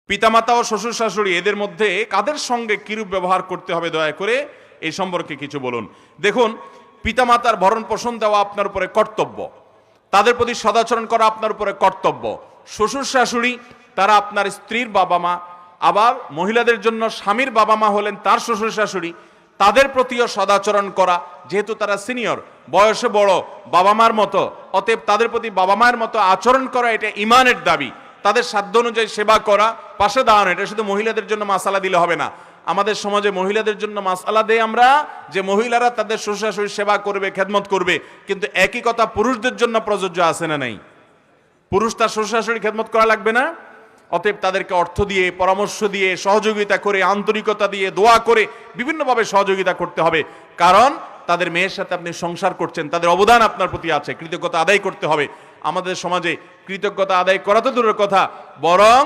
পিতামাতা ও শ্বশুর শাশুড়ি এদের মধ্যে কাদের সঙ্গে কিরূপ ব্যবহার করতে হবে দয়া করে এই সম্পর্কে কিছু বলুন। দেখুন, পিতামাতার ভরণ পোষণ দেওয়া আপনার উপরে কর্তব্য, তাদের প্রতি সদাচরণ করা আপনার উপরে কর্তব্য। শ্বশুর শাশুড়ি তারা আপনার স্ত্রীর বাবা মা, আবার মহিলাদের জন্য স্বামীর বাবা মা হলেন তার শ্বশুর শাশুড়ি, তাদের প্রতিও সদাচরণ করা, যেহেতু তারা সিনিয়র, বয়সে বড়, বাবা মার মতো, অতএব তাদের প্রতি বাবা মায়ের মতো আচরণ করা এটা ইমানের দাবি। তাদের সাধ্য অনুযায়ী সেবা করা, পাশে দাঁড়ানো, এটা শুধু মহিলাদের জন্য মাসালা দিলে হবে না। আমাদের সমাজে মহিলাদের জন্য মাসালা দেই আমরা যে মহিলারা তাদের শ্বশুর শাশুড়ির সেবা করবে, খেদমত করবে, কিন্তু একই কথা পুরুষদের জন্য প্রযোজ্য আছে না নাই? পুরুষ তার শ্বশুর শাশুড়ির খেদমত করা লাগবে না? অতএব তাদেরকে অর্থ দিয়ে, পরামর্শ দিয়ে, সহযোগিতা করে, আন্তরিকতা দিয়ে, দোয়া করে বিভিন্নভাবে সহযোগিতা করতে হবে। কারণ তাদের মেয়ের সাথে আপনি সংসার করছেন, তাদের অবদান আপনার প্রতি আছে, কৃতজ্ঞতা আদায় করতে হবে। আমাদের সমাজে কৃতজ্ঞতা আদায় করা তো দূরের কথা, বরং